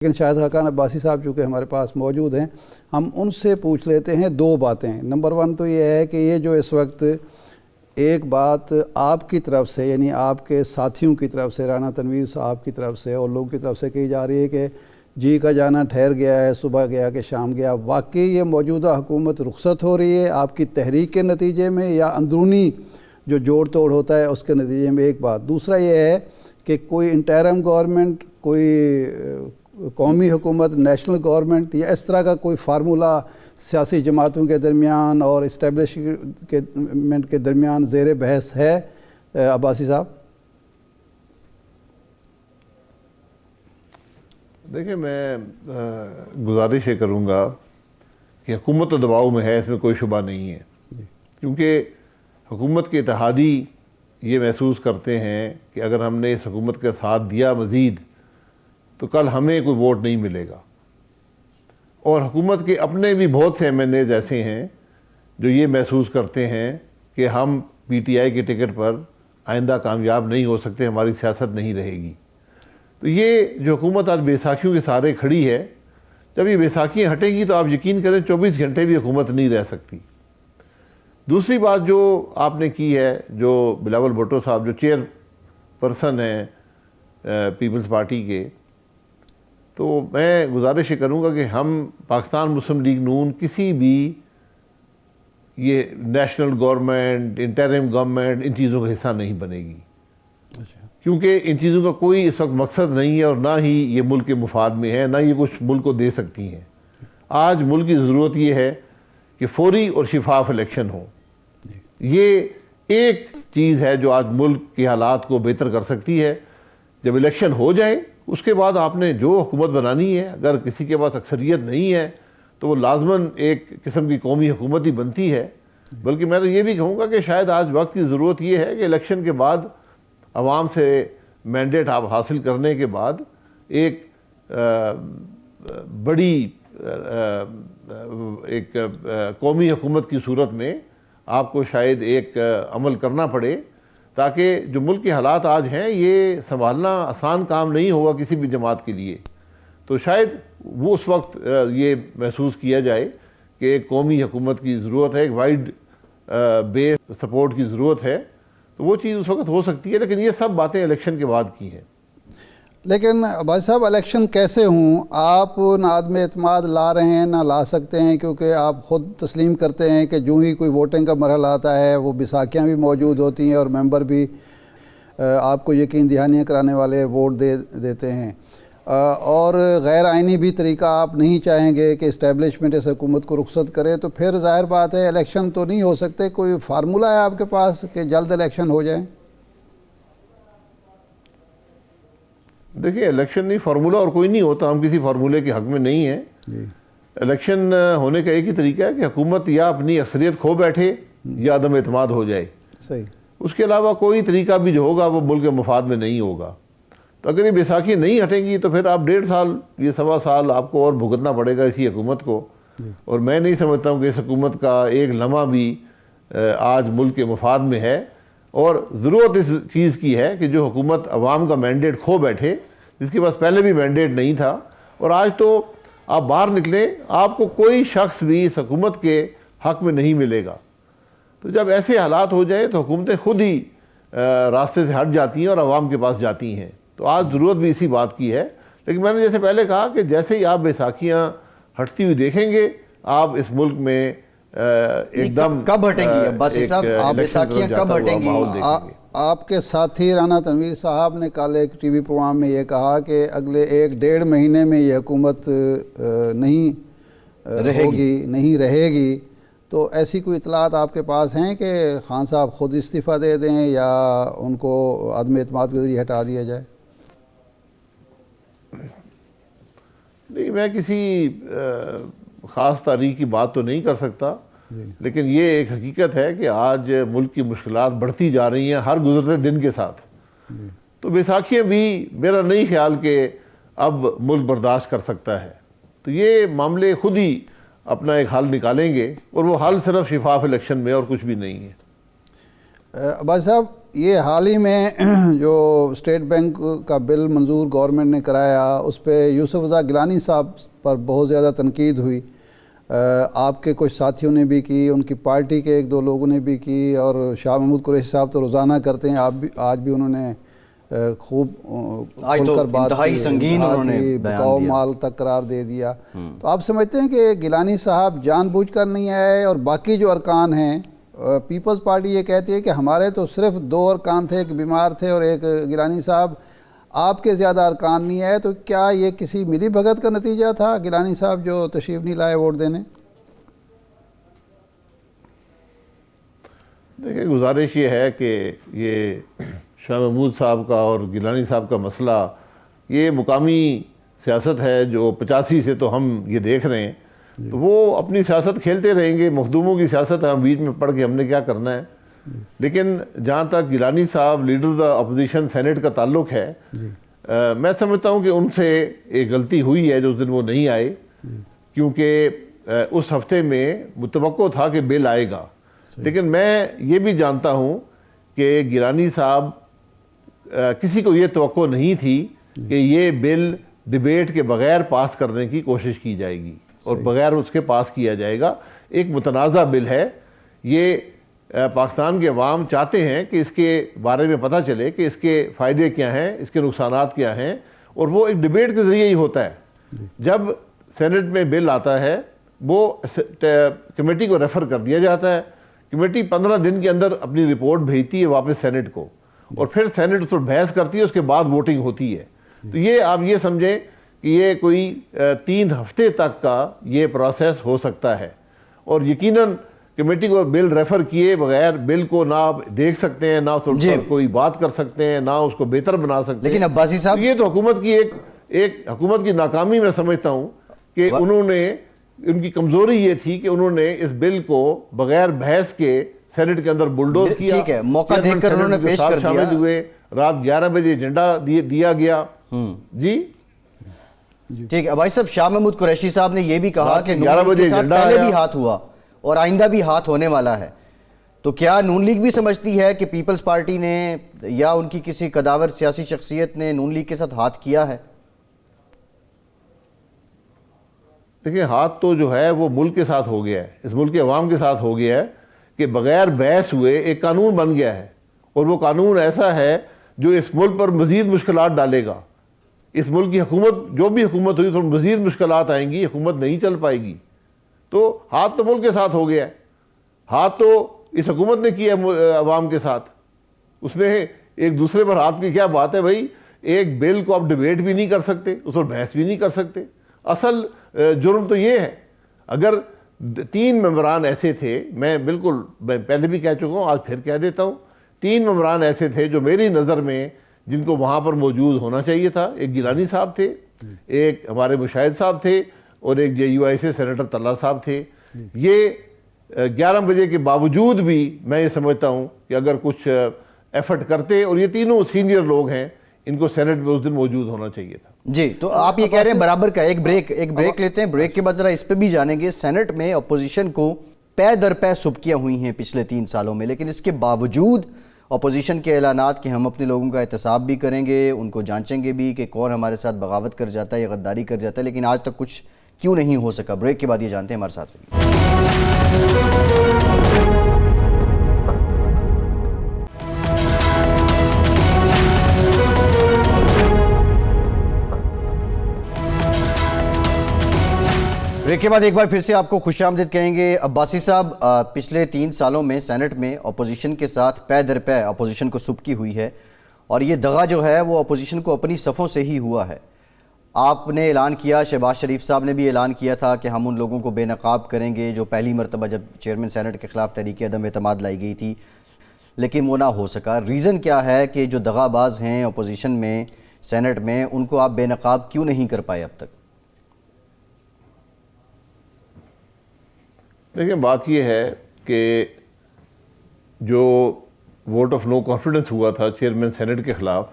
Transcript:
لیکن شاہد خاقان عباسی صاحب چونکہ ہمارے پاس موجود ہیں، ہم ان سے پوچھ لیتے ہیں دو باتیں۔ نمبر 1 تو یہ ہے کہ یہ جو اس وقت ایک بات آپ کی طرف سے، یعنی آپ کے ساتھیوں کی طرف سے، رانا تنویر صاحب کی طرف سے اور لوگوں کی طرف سے کہی جا رہی ہے کہ جی کا جانا ٹھہر گیا ہے، صبح گیا کہ شام گیا، واقعی یہ موجودہ حکومت رخصت ہو رہی ہے آپ کی تحریک کے نتیجے میں یا اندرونی جو جوڑ توڑ ہوتا ہے اس کے نتیجے میں؟ ایک بات۔ دوسرا یہ ہے کہ کوئی انٹرم گورنمنٹ، کوئی قومی حکومت، نیشنل گورنمنٹ، یا اس طرح کا کوئی فارمولہ سیاسی جماعتوں کے درمیان اور اسٹیبلشمنٹ کے درمیان زیر بحث ہے عباسی صاحب؟ دیکھیں، میں گزارش یہ کروں گا کہ حکومت تو دباؤ میں ہے، اس میں کوئی شبہ نہیں ہے، کیونکہ حکومت کے اتحادی یہ محسوس کرتے ہیں کہ اگر ہم نے اس حکومت کا ساتھ دیا مزید تو کل ہمیں کوئی ووٹ نہیں ملے گا، اور حکومت کے اپنے بھی بہت سے ایم این ایز ایسے ہیں جو یہ محسوس کرتے ہیں کہ ہم پی ٹی آئی کے ٹکٹ پر آئندہ کامیاب نہیں ہو سکتے، ہماری سیاست نہیں رہے گی۔ تو یہ جو حکومت آج بیساکھیوں کے سہارے کھڑی ہے، جب یہ بیساکھیاں ہٹیں گی تو آپ یقین کریں 24 گھنٹے بھی حکومت نہیں رہ سکتی۔ دوسری بات جو آپ نے کی ہے، جو بلاول بھٹو صاحب جو چیئر پرسن ہیں پیپلز پارٹی کے، تو میں گزارش یہ کروں گا کہ ہم پاکستان مسلم لیگ نون کسی بھی یہ نیشنل گورنمنٹ، انٹرم گورنمنٹ، ان چیزوں کا حصہ نہیں بنے گی، کیونکہ ان چیزوں کا کوئی اس وقت مقصد نہیں ہے، اور نہ ہی یہ ملک کے مفاد میں ہے، نہ یہ کچھ ملک کو دے سکتی ہیں۔ آج ملک کی ضرورت یہ ہے کہ فوری اور شفاف الیکشن ہو۔ یہ ایک چیز ہے جو آج ملک کے حالات کو بہتر کر سکتی ہے۔ جب الیکشن ہو جائے اس کے بعد آپ نے جو حکومت بنانی ہے، اگر کسی کے پاس اکثریت نہیں ہے تو وہ لازماً ایک قسم کی قومی حکومت ہی بنتی ہے۔ بلکہ میں تو یہ بھی کہوں گا کہ شاید آج وقت کی ضرورت یہ ہے کہ الیکشن کے بعد عوام سے مینڈیٹ آپ حاصل کرنے کے بعد ایک بڑی ایک قومی حکومت کی صورت میں آپ کو شاید ایک عمل کرنا پڑے، تاکہ جو ملک کے حالات آج ہیں یہ سنبھالنا آسان کام نہیں ہوگا کسی بھی جماعت کے لیے۔ تو شاید وہ اس وقت یہ محسوس کیا جائے کہ ایک قومی حکومت کی ضرورت ہے، ایک وائڈ بیس سپورٹ کی ضرورت ہے، تو وہ چیز اس وقت ہو سکتی ہے۔ لیکن یہ سب باتیں الیکشن کے بعد کی ہیں۔ لیکن عباسی صاحب، الیکشن کیسے ہوں؟ آپ نہ عدم اعتماد لا رہے ہیں نہ لا سکتے ہیں، کیونکہ آپ خود تسلیم کرتے ہیں کہ جو ہی کوئی ووٹنگ کا مرحلہ آتا ہے وہ بیساکھیاں بھی موجود ہوتی ہیں اور ممبر بھی آپ کو یقین دہانیاں کرانے والے ووٹ دیتے ہیں، اور غیر آئینی بھی طریقہ آپ نہیں چاہیں گے کہ اسٹیبلشمنٹ اس حکومت کو رخصت کرے، تو پھر ظاہر بات ہے الیکشن تو نہیں ہو سکتے۔ کوئی فارمولہ ہے آپ کے پاس کہ جلد الیکشن ہو جائیں؟ دیکھیں، الیکشن نہیں، فارمولہ اور کوئی نہیں ہوتا، ہم کسی فارمولے کے حق میں نہیں ہیں۔ الیکشن ہونے کا ایک ہی طریقہ ہے کہ حکومت یا اپنی اکثریت کھو بیٹھے یا عدم اعتماد ہو جائے۔ صحیح۔ اس کے علاوہ کوئی طریقہ بھی جو ہوگا وہ ملک کے مفاد میں نہیں ہوگا۔ تو اگر یہ بیساکھی نہیں ہٹیں گی تو پھر آپ 1.5 سال، یہ 1.25 سال آپ کو اور بھگتنا پڑے گا اسی حکومت کو، اور میں نہیں سمجھتا ہوں کہ اس حکومت کا ایک لمحہ بھی آج ملک کے مفاد میں ہے۔ اور ضرورت اس چیز کی ہے کہ جو حکومت عوام کا مینڈیٹ کھو بیٹھے، جس کے پاس پہلے بھی مینڈیٹ نہیں تھا، اور آج تو آپ باہر نکلیں آپ کو کوئی شخص بھی اس حکومت کے حق میں نہیں ملے گا۔ تو جب ایسے حالات ہو جائیں تو حکومتیں خود ہی راستے سے ہٹ جاتی ہیں اور عوام کے پاس جاتی ہیں۔ تو آج ضرورت بھی اسی بات کی ہے۔ لیکن میں نے جیسے پہلے کہا کہ جیسے ہی آپ بیساکھیاں ہٹتی ہوئی دیکھیں گے، آپ اس ملک میں ایک دم کب ہٹیں گی عباسی صاحب؟ آپ بیساکھیاں کب ہٹیں گی؟ آپ کے ساتھی رانا تنویر صاحب نے کل ایک ٹی وی پروگرام میں یہ کہا کہ اگلے 1-1.5 مہینے میں یہ حکومت نہیں رہے گی، تو ایسی کوئی اطلاعات آپ کے پاس ہیں کہ خان صاحب خود استعفیٰ دے دیں یا ان کو عدم اعتماد کے ذریعے ہٹا دیا جائے؟ نہیں، میں کسی خاص تاریخ کی بات تو نہیں کر سکتا، لیکن یہ ایک حقیقت ہے کہ آج ملک کی مشکلات بڑھتی جا رہی ہیں ہر گزرتے دن کے ساتھ۔ تو بیساکھیاں بھی میرا نہیں خیال کہ اب ملک برداشت کر سکتا ہے۔ تو یہ معاملے خود ہی اپنا ایک حل نکالیں گے، اور وہ حل صرف شفاف الیکشن میں اور کچھ بھی نہیں ہے۔ عباسی صاحب، یہ حال ہی میں جو اسٹیٹ بینک کا بل منظور گورنمنٹ نے کرایا اس پہ یوسف رضا گیلانی صاحب پر بہت زیادہ تنقید ہوئی. آپ کے کچھ ساتھیوں نے بھی کی, ان کی پارٹی کے ایک دو لوگوں نے بھی کی, اور شاہ محمود قریشی صاحب تو روزانہ کرتے ہیں, آج بھی انہوں نے خوب کھل کر بات کی, بقاؤ مال تک قرار دے دیا. تو آپ سمجھتے ہیں کہ گیلانی صاحب جان بوجھ کر نہیں آئے, اور باقی جو ارکان ہیں پیپلز پارٹی یہ کہتی ہے کہ ہمارے تو صرف 2 ارکان تھے, ایک بیمار تھے اور ایک گیلانی صاحب, آپ کے زیادہ ارکان نہیں آئے, تو کیا یہ کسی ملی بھگت کا نتیجہ تھا گیلانی صاحب جو تشریف نہیں لائے ووٹ دینے؟ دیکھیں, گزارش یہ ہے کہ یہ شاہ محمود صاحب کا اور گیلانی صاحب کا مسئلہ یہ مقامی سیاست ہے جو 85 سے تو ہم یہ دیکھ رہے ہیں, تو وہ اپنی سیاست کھیلتے رہیں گے. مخدوموں کی سیاست ہے, ہم بیچ میں پڑھ کے ہم نے کیا کرنا ہے. لیکن جہاں تک گیلانی صاحب لیڈر دا اپوزیشن سینٹ کا تعلق ہے, میں سمجھتا ہوں کہ ان سے ایک غلطی ہوئی ہے جو اس دن وہ نہیں آئے, کیونکہ اس ہفتے میں متوقع تھا کہ بل آئے گا. لیکن میں یہ بھی جانتا ہوں کہ گیلانی صاحب کسی کو یہ توقع نہیں تھی کہ یہ بل ڈیبیٹ کے بغیر پاس کرنے کی کوشش کی جائے گی اور بغیر اس کے پاس کیا جائے گا. ایک متنازع بل ہے یہ, پاکستان کے عوام چاہتے ہیں کہ اس کے بارے میں پتہ چلے کہ اس کے فائدے کیا ہیں, اس کے نقصانات کیا ہیں, اور وہ ایک ڈیبیٹ کے ذریعے ہی ہوتا ہے. جب سینٹ میں بل آتا ہے وہ کمیٹی کو ریفر کر دیا جاتا ہے, کمیٹی 15 دن کے اندر اپنی رپورٹ بھیجتی ہے واپس سینٹ کو, اور پھر سینٹ اس پر بحث کرتی ہے, اس کے بعد ووٹنگ ہوتی ہے. تو یہ آپ یہ سمجھیں کہ یہ کوئی 3 ہفتے تک کا یہ پروسیس ہو سکتا ہے, اور یقیناً کمیٹی کو بل ریفر کیے بغیر بل کو نہ آپ دیکھ سکتے ہیں, نہ اس پر کوئی بات کر سکتے ہیں, نہ اس کو بہتر بنا سکتے ہیں. لیکن عباسی صاحب, یہ تو حکومت کی ایک حکومت کی ناکامی میں سمجھتا ہوں کہ ان کی کمزوری یہ تھی کہ انہوں نے اس بل کو بغیر بحث کے سینٹ کے اندر بلڈوز کیا. ٹھیک ہے, موقع دیکھ کر انہوں نے پیش کر دیا, شامل ہوئے, رات 11 بجے ایجنڈا دیا گیا. جی ٹھیک ہے. بھائی صاحب, شاہ محمود قریشی صاحب نے یہ بھی کہا کہ نون لیگ کے ساتھ پہلے بھی ہاتھ ہوا اور آئندہ بھی ہاتھ ہونے والا ہے. تو کیا نون لیگ بھی سمجھتی ہے کہ پیپلز پارٹی نے یا ان کی کسی قداور سیاسی شخصیت نے نون لیگ کے ساتھ ہاتھ کیا ہے؟ دیکھیں, ہاتھ تو جو ہے وہ ملک کے ساتھ ہو گیا ہے, اس ملک کے عوام کے ساتھ ہو گیا ہے کہ بغیر بحث ہوئے ایک قانون بن گیا ہے, اور وہ قانون ایسا ہے جو اس ملک پر مزید مشکلات ڈالے گا. اس ملک کی حکومت, جو بھی حکومت ہوئی, اس پر مزید مشکلات آئیں گی, حکومت نہیں چل پائے گی. تو ہاتھ تو ملک کے ساتھ ہو گیا ہے, ہاتھ تو اس حکومت نے کیا ہے عوام کے ساتھ. اس میں ایک دوسرے پر ہاتھ کی کیا بات ہے بھائی؟ ایک بل کو آپ ڈیبیٹ بھی نہیں کر سکتے, اس پر بحث بھی نہیں کر سکتے. اصل جرم تو یہ ہے. اگر 3 ممبران ایسے تھے, میں بالکل پہلے بھی کہہ چکا ہوں, آج پھر کہہ دیتا ہوں, 3 ممبران ایسے تھے جو میری نظر میں جن کو وہاں پر موجود ہونا چاہیے تھا. ایک گیلانی صاحب تھے, ایک ہمارے مشاہد صاحب تھے, اور ایک JUI سے سینیٹر طلعہ صاحب تھے. یہ 11 بجے کے باوجود بھی میں یہ سمجھتا ہوں کہ اگر کچھ ایفرٹ کرتے, اور یہ تینوں سینئر لوگ ہیں, ان کو سینٹ میں اس دن موجود ہونا چاہیے تھا. جی, تو آپ یہ کہہ رہے ہیں برابر کا ایک بریک لیتے ہیں. بریک کے بعد ذرا اس پہ بھی جانیں گے. سینٹ میں اپوزیشن کو پے در پے سبکیاں ہوئی ہیں پچھلے 3 سالوں میں, لیکن اس کے باوجود اپوزیشن کے اعلانات کہ ہم اپنے لوگوں کا احتساب بھی کریں گے, ان کو جانچیں گے بھی کہ کون ہمارے ساتھ بغاوت کر جاتا ہے یا غداری کر جاتا ہے, لیکن آج تک کچھ کیوں نہیں ہو سکا؟ بریک کے بعد یہ جانتے ہیں. ہمارے ساتھ بریک کے بعد ایک بار پھر سے آپ کو خوش آمدید کہیں گے. عباسی صاحب, پچھلے 3 سالوں میں سینٹ میں اپوزیشن کے ساتھ پے در پے اپوزیشن کو سبکی ہوئی ہے, اور یہ دغا جو ہے وہ اپوزیشن کو اپنی صفوں سے ہی ہوا ہے. آپ نے اعلان کیا, شہباز شریف صاحب نے بھی اعلان کیا تھا کہ ہم ان لوگوں کو بے نقاب کریں گے جو پہلی مرتبہ جب چیئرمین سینٹ کے خلاف تحریک عدم اعتماد لائی گئی تھی, لیکن وہ نہ ہو سکا. ریزن کیا ہے کہ جو دغا باز ہیں اپوزیشن میں سینٹ میں, ان کو آپ بے نقاب کیوں نہیں کر پائے اب تک؟ دیکھیں, بات یہ ہے کہ جو ووٹ آف نو کانفیڈنس ہوا تھا چیئرمین سینٹ کے خلاف,